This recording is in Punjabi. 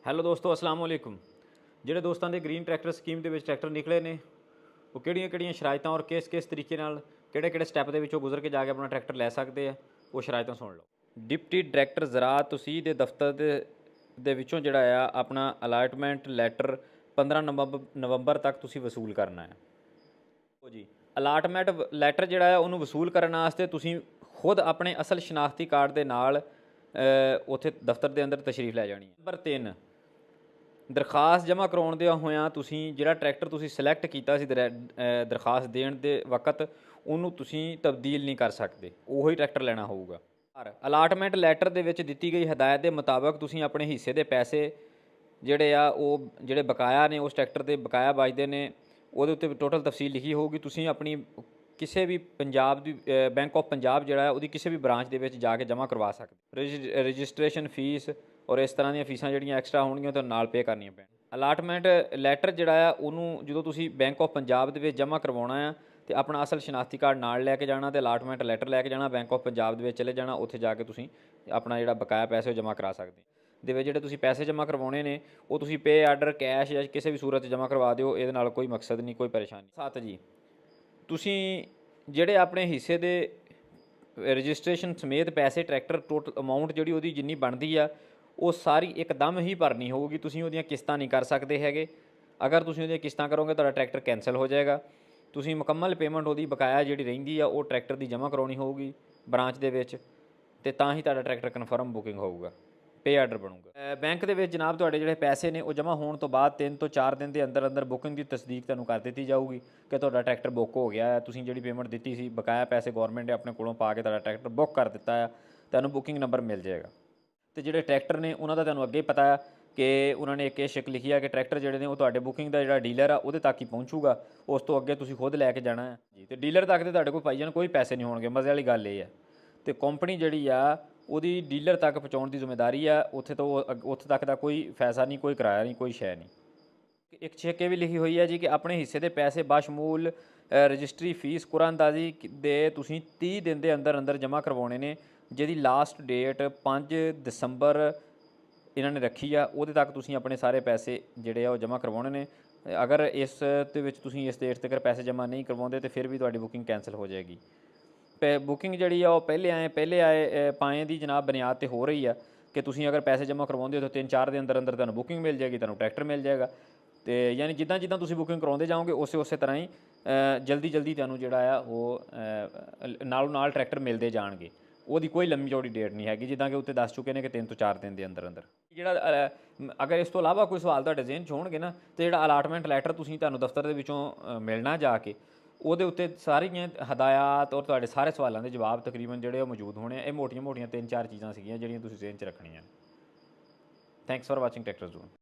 ਹੈਲੋ ਦੋਸਤੋ, ਅਸਲਾਮ ਵਾਲੇਕੁਮ। ਜਿਹੜੇ ਦੋਸਤਾਂ ਦੇ ਗ੍ਰੀਨ ਟਰੈਕਟਰ ਸਕੀਮ ਦੇ ਵਿੱਚ ਟਰੈਕਟਰ ਨਿਕਲੇ ਨੇ, ਉਹ ਕਿਹੜੀਆਂ ਸ਼ਰਾਇਤਾਂ ਔਰ ਕਿਸ ਤਰੀਕੇ ਨਾਲ ਕਿਹੜੇ ਸਟੈਪ ਦੇ ਵਿੱਚੋਂ ਗੁਜ਼ਰ ਕੇ ਜਾ ਕੇ ਆਪਣਾ ਟਰੈਕਟਰ ਲੈ ਸਕਦੇ ਆ, ਉਹ ਸ਼ਰਾਇਤਾਂ ਸੁਣ ਲਓ। ਡਿਪਟੀ ਡਾਇਰੈਕਟਰ ਜ਼ਰਾਅਤ ਤਸੀਹ ਦੇ ਦਫ਼ਤਰ ਦੇ ਵਿੱਚੋਂ ਜਿਹੜਾ ਆ ਆਪਣਾ ਅਲਾਟਮੈਂਟ ਲੈਟਰ 15 ਨਵੰਬਰ ਤੱਕ ਤੁਸੀਂ ਵਸੂਲ ਕਰਨਾ ਹੈ। ਜੀ, ਅਲਾਟਮੈਂਟ ਲੈਟਰ ਜਿਹੜਾ ਹੈ ਉਹਨੂੰ ਵਸੂਲ ਕਰਨ ਵਾਸਤੇ ਤੁਸੀਂ ਖੁਦ ਆਪਣੇ ਅਸਲ ਸ਼ਨਾਖਤੀ ਕਾਰਡ ਦੇ ਨਾਲ ਉੱਥੇ ਦਫ਼ਤਰ ਦੇ ਅੰਦਰ ਤਸ਼ਰੀਫ ਲੈ ਜਾਣੀ ਹੈ। ਨੰਬਰ 3, ਦਰਖਾਸਤ ਜਮ੍ਹਾਂ ਕਰਵਾਉਣ ਦੇ ਹੋਇਆਂ ਤੁਸੀਂ ਜਿਹੜਾ ਟਰੈਕਟਰ ਤੁਸੀਂ ਸਿਲੈਕਟ ਕੀਤਾ ਸੀ ਦਰਖਾਸਤ ਦੇਣ ਦੇ ਵਕਤ, ਉਹਨੂੰ ਤੁਸੀਂ ਤਬਦੀਲ ਨਹੀਂ ਕਰ ਸਕਦੇ, ਉਹੀ ਟਰੈਕਟਰ ਲੈਣਾ ਹੋਊਗਾ। ਪਰ ਅਲਾਟਮੈਂਟ ਲੈਟਰ ਦੇ ਵਿੱਚ ਦਿੱਤੀ ਗਈ ਹਦਾਇਤ ਦੇ ਮੁਤਾਬਕ ਤੁਸੀਂ ਆਪਣੇ ਹਿੱਸੇ ਦੇ ਪੈਸੇ ਜਿਹੜੇ ਆ ਉਹ ਜਿਹੜੇ ਬਕਾਇਆ ਨੇ, ਉਸ ਟਰੈਕਟਰ ਦੇ ਬਕਾਇਆ ਬਚਦੇ ਨੇ, ਉਹਦੇ ਉੱਤੇ ਟੋਟਲ ਤਫਸੀਲ ਲਿਖੀ ਹੋਊਗੀ। ਤੁਸੀਂ ਆਪਣੀ ਕਿਸੇ ਵੀ ਪੰਜਾਬ ਦੀ ਬੈਂਕ ਆਫ ਪੰਜਾਬ ਜਿਹੜਾ ਹੈ ਉਹਦੀ ਕਿਸੇ ਵੀ ਬ੍ਰਾਂਚ ਦੇ ਵਿੱਚ ਜਾ ਕੇ ਜਮ੍ਹਾਂ ਕਰਵਾ ਸਕਦੇ। ਰਜਿਸਟ੍ਰੇਸ਼ਨ ਫੀਸ ਔਰ ਇਸ ਤਰ੍ਹਾਂ ਦੀਆਂ ਫੀਸਾਂ ਜਿਹੜੀਆਂ ਐਕਸਟਰਾ ਹੋਣਗੀਆਂ ਤਾਂ ਨਾਲ ਪੇ ਕਰਨੀਆਂ ਪੈਣ। ਅਲਾਟਮੈਂਟ ਲੈਟਰ ਜਿਹੜਾ ਆ ਉਹਨੂੰ ਜਦੋਂ ਤੁਸੀਂ ਬੈਂਕ ਆਫ ਪੰਜਾਬ ਦੇ ਵਿੱਚ ਜਮ੍ਹਾਂ ਕਰਵਾਉਣਾ ਆ ਅਤੇ ਆਪਣਾ ਅਸਲ ਸ਼ਨਾਖਤੀ ਕਾਰਡ ਨਾਲ ਲੈ ਕੇ ਜਾਣਾ ਅਤੇ ਅਲਾਟਮੈਂਟ ਲੈਟਰ ਲੈ ਕੇ ਜਾਣਾ, ਬੈਂਕ ਆਫ ਪੰਜਾਬ ਦੇ ਵਿੱਚ ਚਲੇ ਜਾਣਾ, ਉੱਥੇ ਜਾ ਕੇ ਤੁਸੀਂ ਆਪਣਾ ਜਿਹੜਾ ਬਕਾਇਆ ਪੈਸੇ ਉਹ ਜਮ੍ਹਾਂ ਕਰਾ ਸਕਦੇ ਦੇ ਵਿੱਚ ਜਿਹੜੇ ਤੁਸੀਂ ਪੈਸੇ ਜਮ੍ਹਾਂ ਕਰਵਾਉਣੇ ਨੇ ਉਹ ਤੁਸੀਂ ਪੇ ਆਰਡਰ ਕੈਸ਼ ਜਾਂ ਕਿਸੇ ਵੀ ਸੂਰਤ 'ਚ ਜਮ੍ਹਾਂ ਕਰਵਾ ਦਿਓ, ਇਹਦੇ ਨਾਲ ਕੋਈ ਮਕਸਦ ਨਹੀਂ, ਕੋਈ ਪਰੇਸ਼ਾਨੀ। 7 ਜੀ, ਤੁਸੀਂ ਜਿਹੜੇ ਆਪਣੇ ਹਿੱਸੇ ਦੇ ਰਜਿਸਟ੍ਰੇਸ਼ਨ ਸਮੇਤ ਪੈਸੇ ਟਰੈਕਟਰ ਟੋਟਲ ਅਮਾਊਂਟ ਜਿਹੜੀ ਉਹਦੀ ਜਿੰਨੀ ਬਣਦੀ ਆ ਉਹ ਸਾਰੀ ਇੱਕਦਮ ਹੀ ਭਰਨੀ ਹੋਊਗੀ। ਤੁਸੀਂ ਉਹਦੀਆਂ ਕਿਸ਼ਤਾਂ ਨਹੀਂ ਕਰ ਸਕਦੇ ਹੈਗੇ। ਅਗਰ ਤੁਸੀਂ ਉਹਦੀਆਂ ਕਿਸ਼ਤਾਂ ਕਰੋਗੇ ਤੁਹਾਡਾ ਟਰੈਕਟਰ ਕੈਂਸਲ ਹੋ ਜਾਏਗਾ। ਤੁਸੀਂ ਮੁਕੰਮਲ ਪੇਮੈਂਟ ਉਹਦੀ ਬਕਾਇਆ ਜਿਹੜੀ ਰਹਿੰਦੀ ਆ ਉਹ ਟਰੈਕਟਰ ਦੀ ਜਮ੍ਹਾਂ ਕਰਾਉਣੀ ਹੋਊਗੀ ਬ੍ਰਾਂਚ ਦੇ ਵਿੱਚ, ਅਤੇ ਤਾਂ ਹੀ ਤੁਹਾਡਾ ਟਰੈਕਟਰ ਕਨਫਰਮ ਬੁਕਿੰਗ ਹੋਊਗਾ, ਪੇ ਆਰਡਰ ਬਣੂਗਾ। ਬੈਂਕ ਦੇ ਵਿੱਚ ਜਨਾਬ ਤੁਹਾਡੇ ਜਿਹੜੇ ਪੈਸੇ ਨੇ ਉਹ ਜਮ੍ਹਾਂ ਹੋਣ ਤੋਂ ਬਾਅਦ 3 ਤੋਂ 4 ਦਿਨ ਦੇ ਅੰਦਰ ਬੁਕਿੰਗ ਦੀ ਤਸਦੀਕ ਤੁਹਾਨੂੰ ਕਰ ਦਿੱਤੀ ਜਾਊਗੀ ਕਿ ਤੁਹਾਡਾ ਟਰੈਕਟਰ ਬੁੱਕ ਹੋ ਗਿਆ ਹੈ। ਤੁਸੀਂ ਜਿਹੜੀ ਪੇਮੈਂਟ ਦਿੱਤੀ ਸੀ, ਬਕਾਇਆ ਪੈਸੇ ਗੌਰਮੈਂਟ ਨੇ ਆਪਣੇ ਕੋਲੋਂ ਪਾ ਕੇ ਤੁਹਾਡਾ ਟਰੈਕਟਰ ਬੁੱਕ ਕਰ ਦਿੱਤਾ ਹੈ, ਤੁਹਾਨੂੰ ਬੁਕਿੰਗ ਨੰਬਰ ਮਿਲ ਜਾਏਗਾ। ਅਤੇ ਜਿਹੜੇ ਟਰੈਕਟਰ ਨੇ ਉਹਨਾਂ ਦਾ ਤੁਹਾਨੂੰ ਅੱਗੇ ਪਤਾ ਆ ਕਿ ਉਹਨਾਂ ਨੇ ਇੱਕ ਇਹ ਸ਼ਿਕ ਲਿਖੀ ਆ ਕਿ ਟਰੈਕਟਰ ਜਿਹੜੇ ਨੇ ਉਹ ਤੁਹਾਡੇ ਬੁਕਿੰਗ ਦਾ ਜਿਹੜਾ ਡੀਲਰ ਆ ਉਹਦੇ ਤੱਕ ਹੀ ਪਹੁੰਚੂਗਾ, ਉਸ ਤੋਂ ਅੱਗੇ ਤੁਸੀਂ ਖੁਦ ਲੈ ਕੇ ਜਾਣਾ ਹੈ ਜੀ। ਅਤੇ ਡੀਲਰ ਤੱਕ ਦੇ ਤੁਹਾਡੇ ਕੋਲ ਭਾਈ ਜਾਨ ਕੋਈ ਪੈਸੇ ਨਹੀਂ ਹੋਣਗੇ। ਮਜ਼ੇ ਵਾਲੀ ਗੱਲ ਇਹ ਹੈ। ਅਤੇ ਕੰਪਨੀ ਜਿਹੜੀ ਆ ਉਹਦੀ ਡੀਲਰ ਤੱਕ ਪਹੁੰਚਾਉਣ ਦੀ ਜ਼ਿੰਮੇਦਾਰੀ ਆ, ਉੱਥੇ ਤੱਕ ਦਾ ਕੋਈ ਪੈਸਾ ਨਹੀਂ, ਕੋਈ ਕਿਰਾਇਆ ਨਹੀਂ, ਕੋਈ ਸ਼ੈ ਨਹੀਂ। ਇੱਕ ਚੈੱਕ ਇਹ ਵੀ ਲਿਖੀ ਹੋਈ ਹੈ ਜੀ ਕਿ ਆਪਣੇ ਹਿੱਸੇ ਦੇ ਪੈਸੇ ਬਾਸ਼ਮੂਲ ਰਜਿਸਟਰੀ ਫੀਸ ਕੁਰਾਨਦਾਜ਼ੀ ਦੇ ਤੁਸੀਂ 30 ਦਿਨ ਦੇ ਅੰਦਰ ਜਮ੍ਹਾਂ ਕਰਵਾਉਣੇ ਨੇ, ਜਿਹਦੀ ਲਾਸਟ ਡੇਟ 5 ਦਸੰਬਰ ਇਹਨਾਂ ਨੇ ਰੱਖੀ ਆ। ਉਹਦੇ ਤੱਕ ਤੁਸੀਂ ਆਪਣੇ ਸਾਰੇ ਪੈਸੇ ਜਿਹੜੇ ਆ ਉਹ ਜਮ੍ਹਾਂ ਕਰਵਾਉਣੇ ਨੇ। ਅਗਰ ਇਸ ਦੇ ਵਿੱਚ ਤੁਸੀਂ ਇਸ ਡੇਟ ਤੱਕ ਪੈਸੇ ਜਮ੍ਹਾਂ ਨਹੀਂ ਕਰਵਾਉਂਦੇ ਤਾਂ ਫਿਰ ਵੀ ਤੁਹਾਡੀ ਬੁਕਿੰਗ ਕੈਂਸਲ ਹੋ ਜਾਏਗੀ। ਬੁਕਿੰਗ ਜਿਹੜੀ ਆ ਉਹ ਪਹਿਲੇ ਆਏ ਪਾਏ ਦੀ ਜਨਾਬ ਬੁਨਿਆਦ 'ਤੇ ਹੋ ਰਹੀ ਆ ਕਿ ਤੁਸੀਂ ਅਗਰ ਪੈਸੇ ਜਮ੍ਹਾਂ ਕਰਵਾਉਂਦੇ ਹੋ ਤਾਂ 3-4 ਦੇ ਅੰਦਰ ਤੁਹਾਨੂੰ ਬੁਕਿੰਗ ਮਿਲ ਜਾਏਗੀ, ਤੁਹਾਨੂੰ ਟਰੈਕਟਰ ਮਿਲ ਜਾਏਗਾ। ਅਤੇ ਯਾਨੀ ਜਿੱਦਾਂ ਤੁਸੀਂ ਬੁਕਿੰਗ ਕਰਾਉਂਦੇ ਜਾਓਗੇ ਉਸੇ ਤਰ੍ਹਾਂ ਹੀ ਜਲਦੀ ਤੁਹਾਨੂੰ ਜਿਹੜਾ ਆ ਉਹ ਨਾਲੋਂ ਨਾਲ ਟਰੈਕਟਰ ਮਿਲਦੇ ਜਾਣਗੇ। ਉਹਦੀ ਕੋਈ ਲੰਮੀ ਚੌੜੀ ਡੇਟ ਨਹੀਂ ਹੈਗੀ, ਜਿੱਦਾਂ ਕਿ ਉੱਤੇ ਦੱਸ ਚੁੱਕੇ ਨੇ ਕਿ 3 ਤੋਂ 4 ਦਿਨ ਦੇ ਅੰਦਰ ਜਿਹੜਾ ਅਗਰ ਇਸ ਤੋਂ ਇਲਾਵਾ ਕੋਈ ਸਵਾਲ ਤੁਹਾਡੇ ਜ਼ਿਹਨ 'ਚ ਹੋਣਗੇ ਨਾ, ਤਾਂ ਜਿਹੜਾ ਅਲਾਟਮੈਂਟ ਲੈਟਰ ਤੁਹਾਨੂੰ ਦਫ਼ਤਰ ਦੇ ਵਿੱਚੋਂ ਮਿਲਣਾ ਜਾ ਕੇ, ਉਹਦੇ ਉੱਤੇ ਸਾਰੀਆਂ ਹਦਾਇਤ ਔਰ ਤੁਹਾਡੇ ਸਾਰੇ ਸਵਾਲਾਂ ਦੇ ਜਵਾਬ ਤਕਰੀਬਨ ਜਿਹੜੇ ਉਹ ਮੌਜੂਦ ਹੋਣੇ ਆ। ਇਹ ਮੋਟੀਆਂ 3-4 ਚੀਜ਼ਾਂ ਸੀਗੀਆਂ ਜਿਹੜੀਆਂ ਤੁਸੀਂ ਜ਼ਿਹਨ 'ਚ ਰੱਖਣੀਆਂ। Thanks for watching tractor zone.